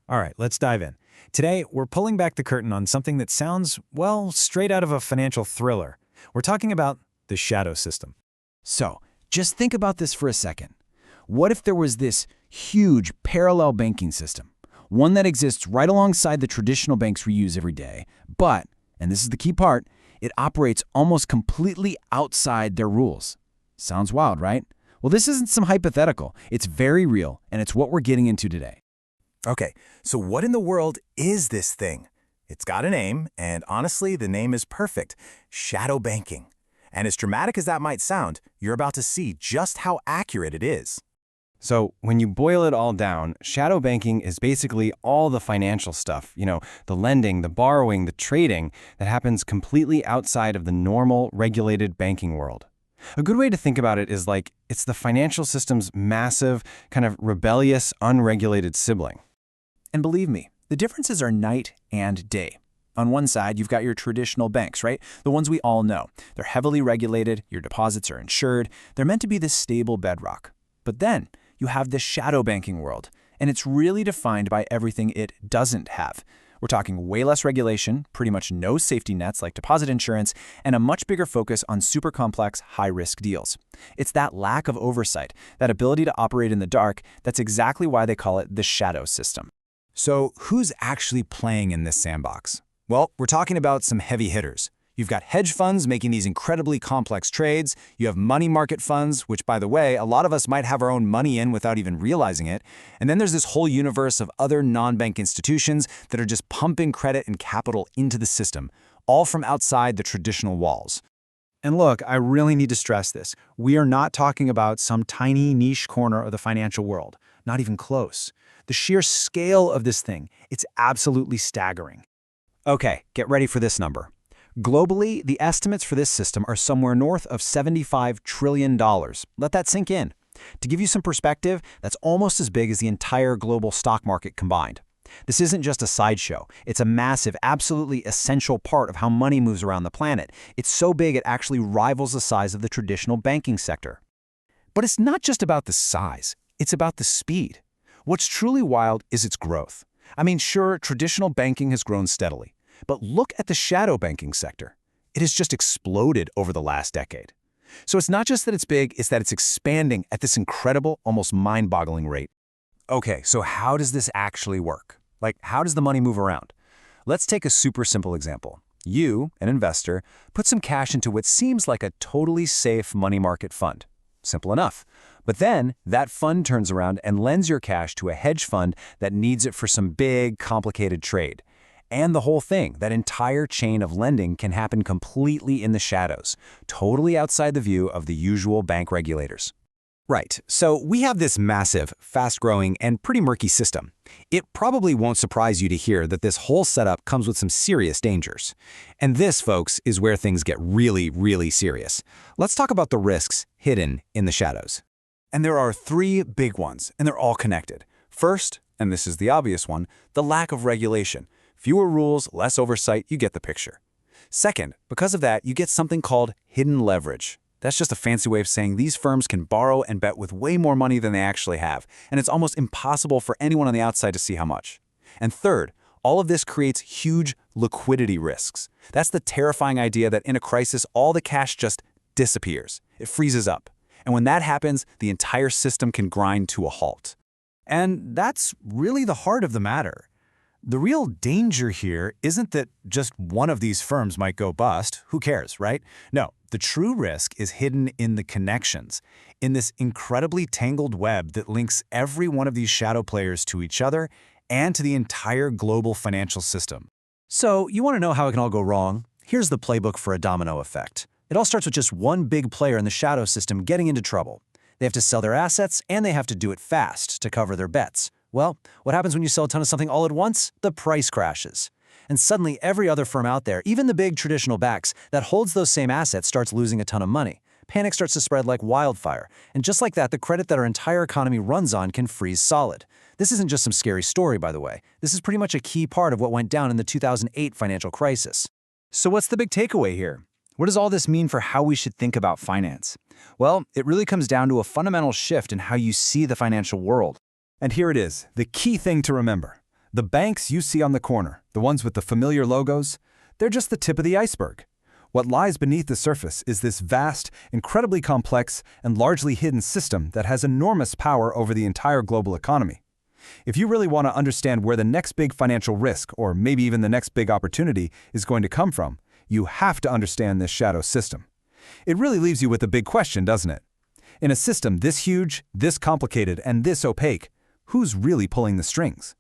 All right, let's dive in. Today, we're pulling back the curtain on something that sounds, well, straight out of a financial thriller. We're talking about the shadow system. So, just think about this for a second. What if there was this huge parallel banking system? One that exists right alongside the traditional banks we use every day, but, and this is the key part, it operates almost completely outside their rules. Sounds wild, right? Well, this isn't some hypothetical. It's very real, and it's what we're getting into today. Okay, so what in the world is this thing? It's got a name, and honestly, the name is perfect. Shadow banking. And as dramatic as that might sound, you're about to see just how accurate it is. So when you boil it all down, shadow banking is basically all the financial stuff, the lending, the borrowing, the trading that happens completely outside of the normal regulated banking world. A good way to think about it is like it's the financial system's massive, kind of rebellious, unregulated sibling. And believe me, the differences are night and day. On one side, you've got your traditional banks, right? The ones we all know. They're heavily regulated, your deposits are insured, they're meant to be this stable bedrock. But then, you have this shadow banking world, and it's really defined by everything it doesn't have. We're talking way less regulation, pretty much no safety nets like deposit insurance, and a much bigger focus on super complex, high-risk deals. It's that lack of oversight, that ability to operate in the dark, that's exactly why they call it the shadow system. So who's actually playing in this sandbox? Well, we're talking about some heavy hitters. You've got hedge funds making these incredibly complex trades. You have money market funds, which, by the way, a lot of us might have our own money in without even realizing it. And then there's this whole universe of other non-bank institutions that are just pumping credit and capital into the system, all from outside the traditional walls. And look, I really need to stress this. We are not talking about some tiny niche corner of the financial world. Not even close. The sheer scale of this thing, it's absolutely staggering. Okay, get ready for this number. Globally, the estimates for this system are somewhere north of $75 trillion. Let that sink in. To give you some perspective, that's almost as big as the entire global stock market combined. This isn't just a sideshow. It's a massive, absolutely essential part of how money moves around the planet. It's so big it actually rivals the size of the traditional banking sector. But it's not just about the size. It's about the speed. What's truly wild is its growth. I mean, sure, traditional banking has grown steadily, but look at the shadow banking sector. It has just exploded over the last decade. So it's not just that it's big, it's that it's expanding at this incredible, almost mind-boggling rate. Okay, so how does this actually work? Like, how does the money move around? Let's take a super simple example. You, an investor, put some cash into what seems like a totally safe money market fund. Simple enough. But then that fund turns around and lends your cash to a hedge fund that needs it for some big, complicated trade. And the whole thing, that entire chain of lending, can happen completely in the shadows, totally outside the view of the usual bank regulators. Right, so we have this massive, fast-growing, and pretty murky system. It probably won't surprise you to hear that this whole setup comes with some serious dangers. And this, folks, is where things get really, really serious. Let's talk about the risks hidden in the shadows. And there are three big ones, and they're all connected. First, and this is the obvious one, the lack of regulation. Fewer rules, less oversight, you get the picture. Second, because of that, you get something called hidden leverage. That's just a fancy way of saying these firms can borrow and bet with way more money than they actually have, and it's almost impossible for anyone on the outside to see how much. And third, all of this creates huge liquidity risks. That's the terrifying idea that in a crisis, all the cash just disappears. It freezes up. And when that happens, the entire system can grind to a halt. And that's really the heart of the matter. The real danger here isn't that just one of these firms might go bust. Who cares, right? No, the true risk is hidden in the connections, in this incredibly tangled web that links every one of these shadow players to each other and to the entire global financial system. So, you want to know how it can all go wrong? Here's the playbook for a domino effect. It all starts with just one big player in the shadow system getting into trouble. They have to sell their assets, and they have to do it fast to cover their bets. Well, what happens when you sell a ton of something all at once? The price crashes. And suddenly every other firm out there, even the big traditional banks that holds those same assets, starts losing a ton of money. Panic starts to spread like wildfire. And just like that, the credit that our entire economy runs on can freeze solid. This isn't just some scary story, by the way. This is pretty much a key part of what went down in the 2008 financial crisis. So what's the big takeaway here? What does all this mean for how we should think about finance? Well, it really comes down to a fundamental shift in how you see the financial world. And here it is, the key thing to remember. The banks you see on the corner, the ones with the familiar logos, they're just the tip of the iceberg. What lies beneath the surface is this vast, incredibly complex, and largely hidden system that has enormous power over the entire global economy. If you really want to understand where the next big financial risk, or maybe even the next big opportunity, is going to come from, you have to understand this shadow system. It really leaves you with a big question, doesn't it? In a system this huge, this complicated, and this opaque, who's really pulling the strings?